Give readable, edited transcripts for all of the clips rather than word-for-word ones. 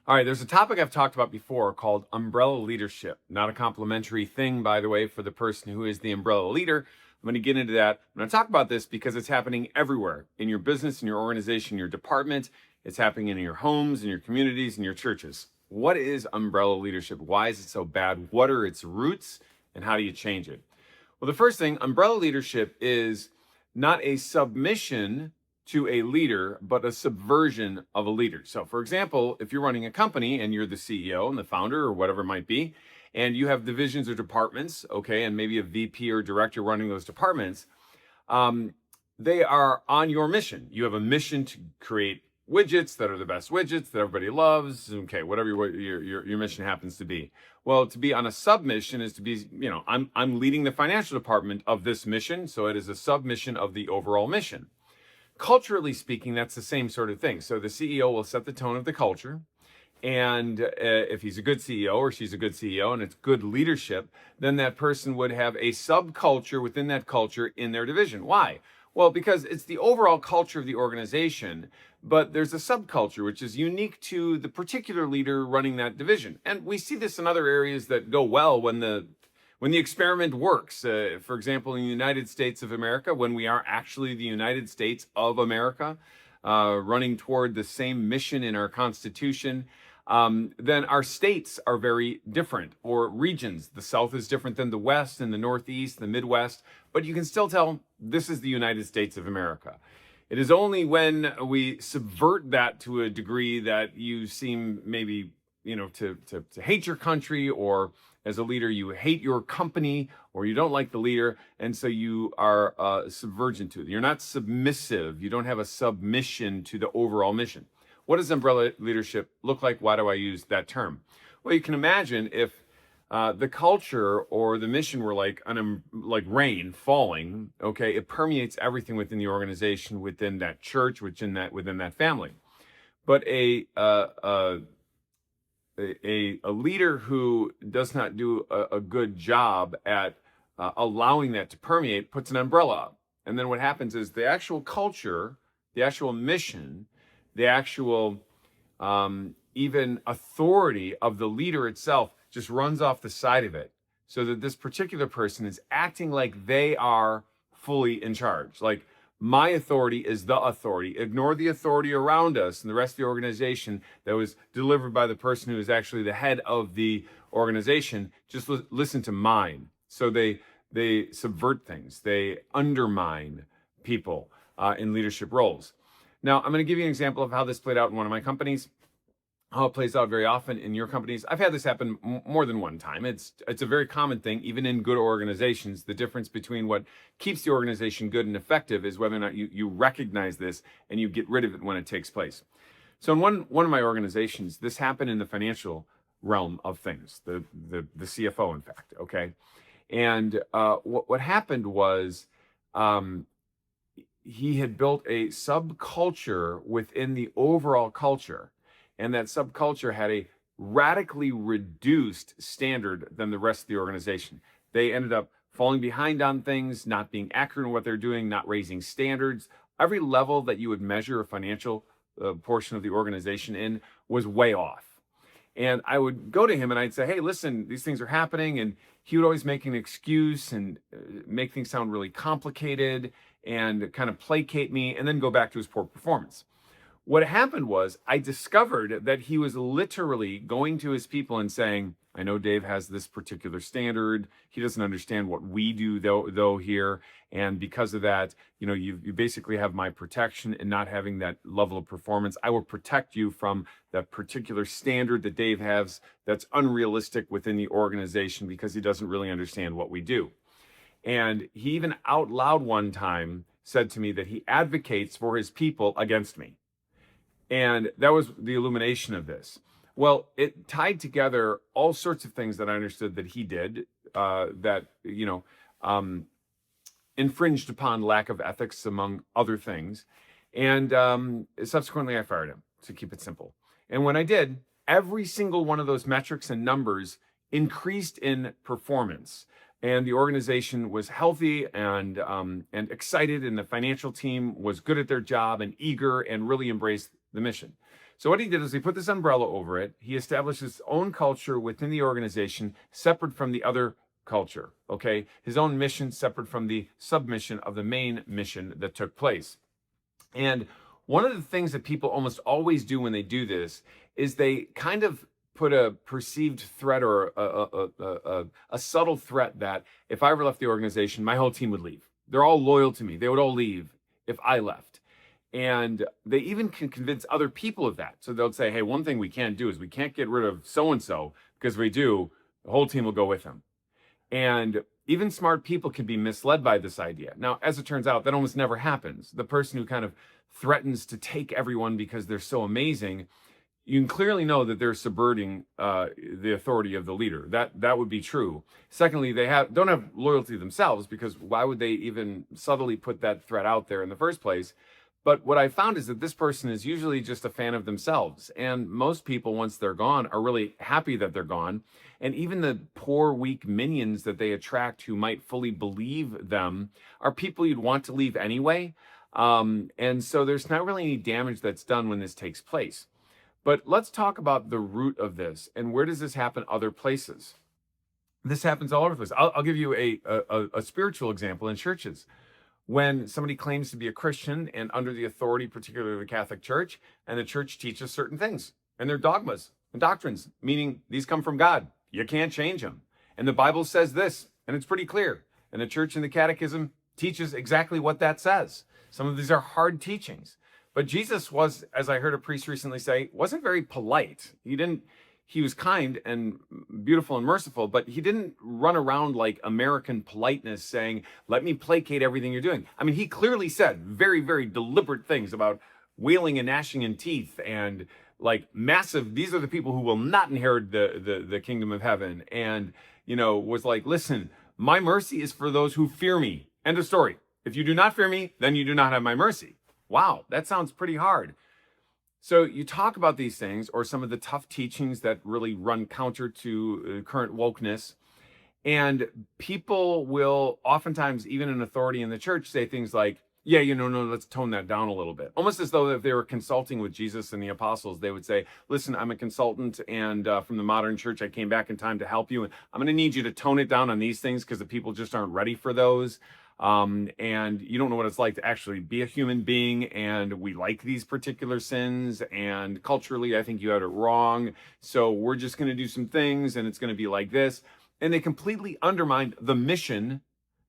All right, there's a topic I've talked about before called umbrella leadership. Not a complimentary thing, by the way, for the person who is the umbrella leader. I'm going to get into that. I'm going to talk about this because it's happening everywhere in your business, in your organization, your department. It's happening in your homes, in your communities, in your churches. What is umbrella leadership? Why is it so bad? What are its roots and how do you change it? Well, the first thing, umbrella leadership is not a submission to a leader, but a subversion of a leader. So, for example, if you're running a company and you're the CEO and the founder or whatever it might be, and you have divisions or departments, okay, and maybe a VP or director running those departments, they are on your mission. You have a mission to create widgets that are the best widgets that everybody loves. Okay, whatever your mission happens to be. Well, to be on a submission is to be, I'm leading the financial department of this mission, so it is a submission of the overall mission. Culturally speaking, that's the same sort of thing. So the CEO will set the tone of the culture. And if he's a good CEO or she's a good CEO and it's good leadership, then that person would have a subculture within that culture in their division. Why? Well, because it's the overall culture of the organization, but there's a subculture which is unique to the particular leader running that division. And we see this in other areas that go well when the experiment works. For example, in the United States of America, when we are actually the United States of America, running toward the same mission in our Constitution, then our states are very different, or regions. The South is different than the West, and the Northeast, the Midwest, but you can still tell this is the United States of America. It is only when we subvert that to a degree that you seem maybe, to hate your country, or as a leader, you hate your company, or you don't like the leader, and so you are subvergent to it. You're not submissive. You don't have a submission to the overall mission. What does umbrella leadership look like? Why do I use that term? Well, you can imagine if the culture or the mission were like rain falling. Okay, it permeates everything within the organization, within that church, within that family. But a leader who does not do a good job at allowing that to permeate puts an umbrella up. And then what happens is the actual culture, the actual mission, the actual even authority of the leader itself just runs off the side of it, so that this particular person is acting like they are fully in charge. Like, my authority is the authority. Ignore the authority around us and the rest of the organization that was delivered by the person who is actually the head of the organization. Just listen to mine. So they subvert things. They undermine people in leadership roles. Now, I'm going to give you an example of how this played out in one of my companies, how it plays out very often in your companies. I've had this happen more than one time. It's a very common thing, even in good organizations. The difference between what keeps the organization good and effective is whether or not you recognize this and you get rid of it when it takes place. So in one of my organizations, this happened in the financial realm of things, the CFO, in fact, okay? And what happened was he had built a subculture within the overall culture. And that subculture had a radically reduced standard than the rest of the organization. They ended up falling behind on things, not being accurate in what they're doing, not raising standards. Every level that you would measure a financial portion of the organization in was way off. And I would go to him and I'd say, hey, listen, these things are happening. And he would always make an excuse and make things sound really complicated and kind of placate me and then go back to his poor performance. What happened was I discovered that he was literally going to his people and saying, I know Dave has this particular standard. He doesn't understand what we do though here. And because of that, you basically have my protection in not having that level of performance. I will protect you from that particular standard that Dave has that's unrealistic within the organization because he doesn't really understand what we do. And he even out loud one time said to me that he advocates for his people against me. And that was the illumination of this. Well, it tied together all sorts of things that I understood that he did that, infringed upon lack of ethics, among other things. And subsequently, I fired him, to keep it simple. And when I did, every single one of those metrics and numbers increased in performance. And the organization was healthy and excited, and the financial team was good at their job and eager and really embraced the mission. So what he did is he put this umbrella over it. He established his own culture within the organization, separate from the other culture, okay? His own mission separate from the submission of the main mission that took place. And one of the things that people almost always do when they do this is they kind of put a perceived threat or a subtle threat that if I ever left the organization, my whole team would leave. They're all loyal to me. They would all leave if I left. And they even can convince other people of that. So they'll say, hey, one thing we can't do is we can't get rid of so-and-so, because if we do, the whole team will go with him. And even smart people can be misled by this idea. Now, as it turns out, that almost never happens. The person who kind of threatens to take everyone because they're so amazing, you can clearly know that they're subverting the authority of the leader. That would be true. Secondly, they don't have loyalty themselves, because why would they even subtly put that threat out there in the first place? But what I found is that this person is usually just a fan of themselves. And most people, once they're gone, are really happy that they're gone. And even the poor, weak minions that they attract who might fully believe them are people you'd want to leave anyway. And so there's not really any damage that's done when this takes place. But let's talk about the root of this and where does this happen other places? This happens all over the place. I'll give you a spiritual example in churches. When somebody claims to be a Christian and under the authority, particularly of the Catholic Church, and the church teaches certain things, and they're dogmas and doctrines, meaning these come from God. You can't change them. And the Bible says this, and it's pretty clear. And the church and the catechism teaches exactly what that says. Some of these are hard teachings. But Jesus was, as I heard a priest recently say, wasn't very polite. He was kind and beautiful and merciful, but he didn't run around like American politeness saying, let me placate everything you're doing. I mean, he clearly said very, very deliberate things about wailing and gnashing in teeth and like massive, these are the people who will not inherit the kingdom of heaven. And, was like, listen, my mercy is for those who fear me. End of story. If you do not fear me, then you do not have my mercy. Wow, that sounds pretty hard. So you talk about these things or some of the tough teachings that really run counter to current wokeness. And people will oftentimes, even in authority in the church, say things like, yeah, no, let's tone that down a little bit. Almost as though if they were consulting with Jesus and the apostles, they would say, listen, I'm a consultant and from the modern church, I came back in time to help you. And I'm going to need you to tone it down on these things because the people just aren't ready for those. And you don't know what it's like to actually be a human being. And we like these particular sins. And culturally, I think you had it wrong. So we're just going to do some things and it's going to be like this. And they completely undermined the mission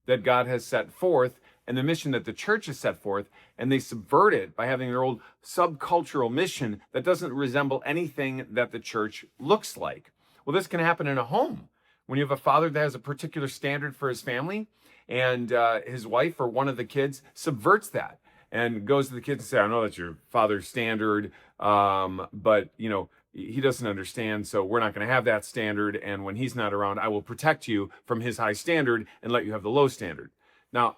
that God has set forth and the mission that the church has set forth. And they subvert it by having their old subcultural mission that doesn't resemble anything that the church looks like. Well, this can happen in a home. When you have a father that has a particular standard for his family, and his wife or one of the kids subverts that and goes to the kids and say, I know that's your father's standard, but he doesn't understand, so we're not going to have that standard. And when he's not around, I will protect you from his high standard and let you have the low standard. Now,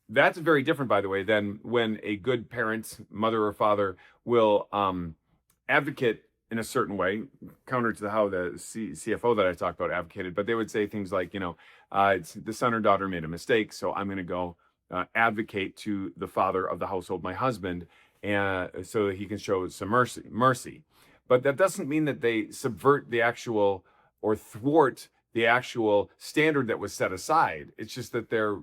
that's very different, by the way, than when a good parent, mother or father, will advocate in a certain way, counter to how the CFO that I talked about advocated, but they would say things like, it's the son or daughter made a mistake, so I'm going to go advocate to the father of the household, my husband, and so that he can show some mercy. But that doesn't mean that they subvert the actual or thwart the actual standard that was set aside. It's just that they're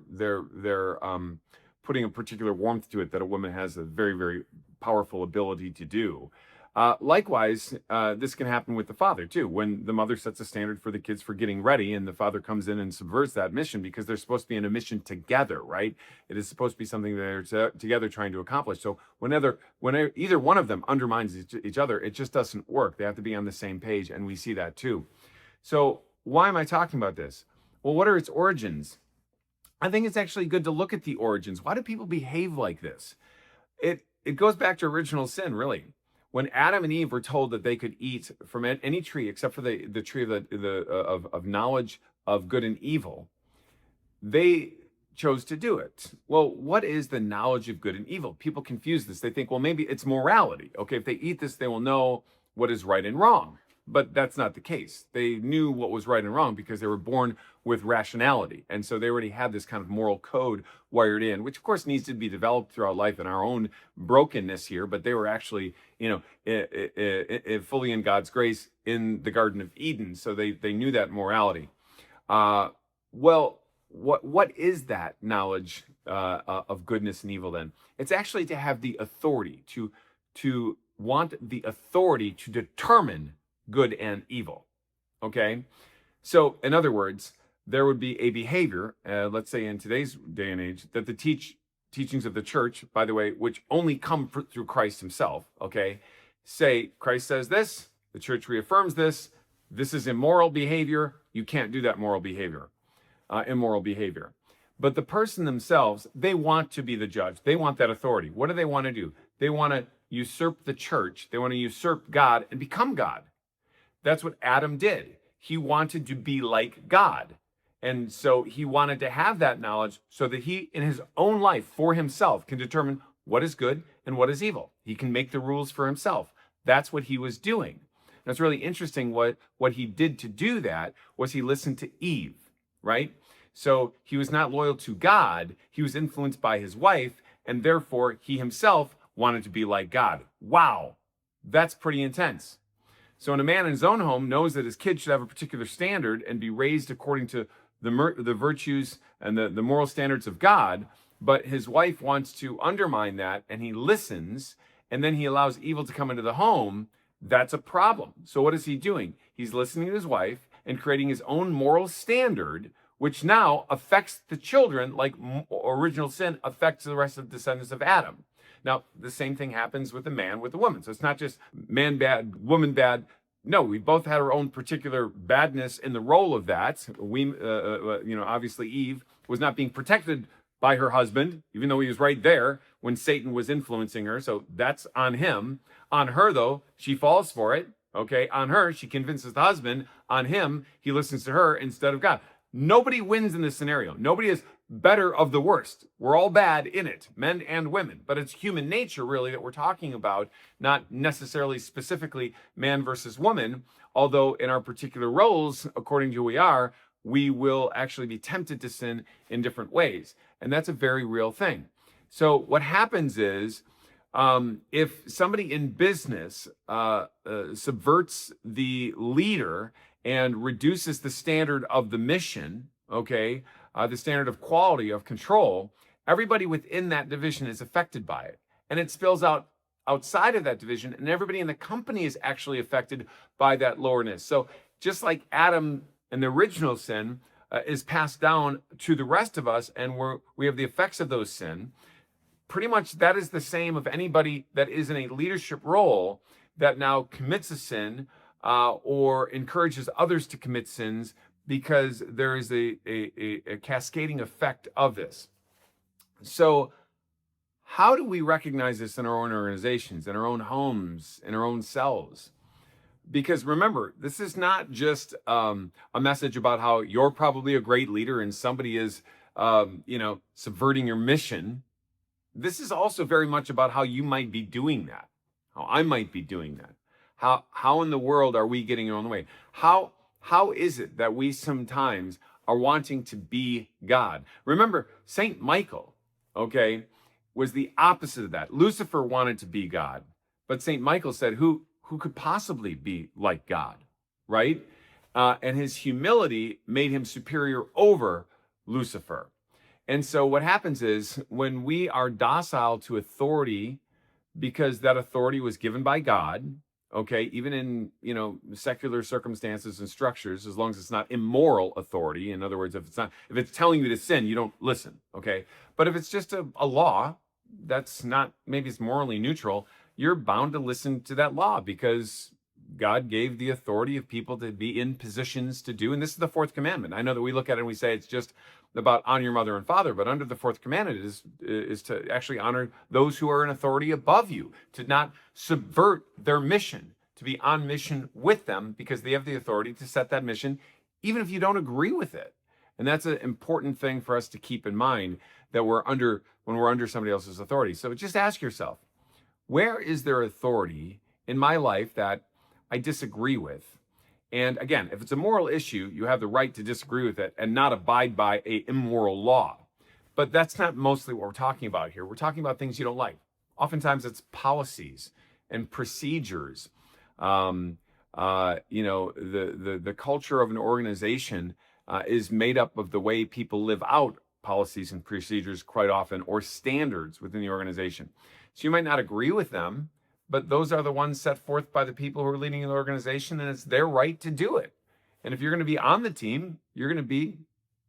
putting a particular warmth to it that a woman has a very, very powerful ability to do. Likewise, this can happen with the father too. When the mother sets a standard for the kids for getting ready and the father comes in and subverts that mission because they're supposed to be in a mission together, right? It is supposed to be something they're together trying to accomplish. So whenever either one of them undermines each other, it just doesn't work. They have to be on the same page, and we see that too. So why am I talking about this? Well, what are its origins? I think it's actually good to look at the origins. Why do people behave like this? It goes back to original sin, really. When Adam and Eve were told that they could eat from any tree except for the tree of knowledge of good and evil, they chose to do it. Well, what is the knowledge of good and evil? People confuse this. They think, well, maybe it's morality. Okay, if they eat this, they will know what is right and wrong. But that's not the case. They knew what was right and wrong because they were born with rationality. And so they already had this kind of moral code wired in, which of course needs to be developed throughout life in our own brokenness here. But they were actually, fully in God's grace in the Garden of Eden. So they knew that morality. Well, what is that knowledge of goodness and evil then? It's actually to have the authority, to want the authority to determine good and evil. Okay? So, in other words, there would be a behavior, let's say in today's day and age, that the teachings of the church, by the way, which only come through Christ himself, okay, say Christ says this, the church reaffirms this is immoral behavior, you can't do that immoral behavior. But the person themselves, they want to be the judge. They want that authority. What do they want to do? They want to usurp the church. They want to usurp God and become God. That's what Adam did. He wanted to be like God. And so he wanted to have that knowledge so that he, in his own life, for himself, can determine what is good and what is evil. He can make the rules for himself. That's what he was doing. And it's really interesting what he did to do that was he listened to Eve, right? So he was not loyal to God. He was influenced by his wife, and therefore he himself wanted to be like God. Wow, that's pretty intense. So when a man in his own home knows that his kid should have a particular standard and be raised according to the virtues and the moral standards of God, but his wife wants to undermine that, and he listens, and then he allows evil to come into the home, that's a problem. So what is he doing? He's listening to his wife and creating his own moral standard, which now affects the children like original sin affects the rest of the descendants of Adam. Now, the same thing happens with the man, with the woman. So it's not just man bad, woman bad. No, we both had our own particular badness in the role of that. We, obviously Eve was not being protected by her husband, even though he was right there when Satan was influencing her. So that's on him. On her, though, she falls for it. Okay, on her, she convinces the husband. On him, he listens to her instead of God. Nobody wins in this scenario. Nobody is better of the worst. We're all bad in it, men and women. But it's human nature, really, that we're talking about, not necessarily specifically man versus woman, although in our particular roles, according to who we are, we will actually be tempted to sin in different ways. And that's a very real thing. So what happens is, if somebody in business subverts the leader and reduces the standard of the mission, okay, the standard of quality, of control, everybody within that division is affected by it. And it spills out outside of that division, and everybody in the company is actually affected by that lowerness. So just like Adam and the original sin is passed down to the rest of us, and we have the effects of those sin, pretty much that is the same of anybody that is in a leadership role that now commits a sin or encourages others to commit sins, because there is a cascading effect of this. So how do we recognize this in our own organizations, in our own homes, in our own selves? Because remember, this is not just a message about how you're probably a great leader and somebody is, subverting your mission. This is also very much about how you might be doing that, how I might be doing that. How in the world are we getting on the way? How is it that we sometimes are wanting to be God? Remember, Saint Michael, okay, was the opposite of that. Lucifer wanted to be God, but Saint Michael said, who could possibly be like God, right? And his humility made him superior over Lucifer. And so what happens is when we are docile to authority, because that authority was given by God, okay, even in, secular circumstances and structures, as long as it's not immoral authority. In other words, if it's telling you to sin, you don't listen, okay? But if it's just a law that's not, maybe it's morally neutral, you're bound to listen to that law because God gave the authority of people to be in positions to do. And this is the fourth commandment. I know that we look at it and we say it's just about honor your mother and father, but under the fourth commandment is to actually honor those who are in authority above you, to not subvert their mission, to be on mission with them because they have the authority to set that mission, even if you don't agree with it. And that's an important thing for us to keep in mind, that when we're under somebody else's authority. So just ask yourself, where is there authority in my life that I disagree with. And again, if it's a moral issue, you have the right to disagree with it and not abide by a immoral law. But that's not mostly what we're talking about here. We're talking about things you don't like. Oftentimes it's policies and procedures. The culture of an organization is made up of the way people live out policies and procedures quite often, or standards within the organization. So you might not agree with them, but those are the ones set forth by the people who are leading the organization, and it's their right to do it. And if you're going to be on the team, you're going to be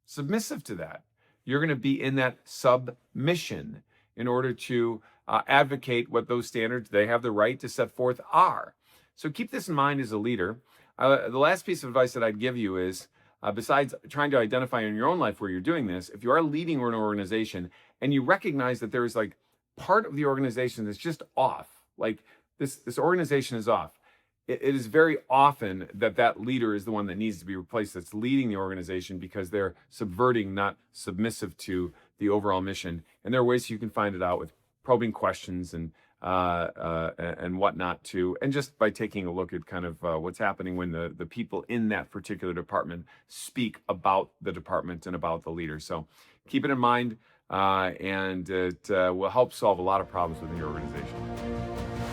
submissive to that. You're going to be in that submission in order to advocate what those standards they have the right to set forth are. So keep this in mind as a leader. The last piece of advice that I'd give you is, besides trying to identify in your own life where you're doing this, if you are leading an organization and you recognize that there is like part of the organization that's just off, like this organization is off, it is very often that leader is the one that needs to be replaced, that's leading the organization, because they're subverting, not submissive to the overall mission. And there are ways you can find it out with probing questions and whatnot too, and just by taking a look at kind of what's happening when the people in that particular department speak about the department and about the leader. So keep it in mind, and it will help solve a lot of problems within your organization.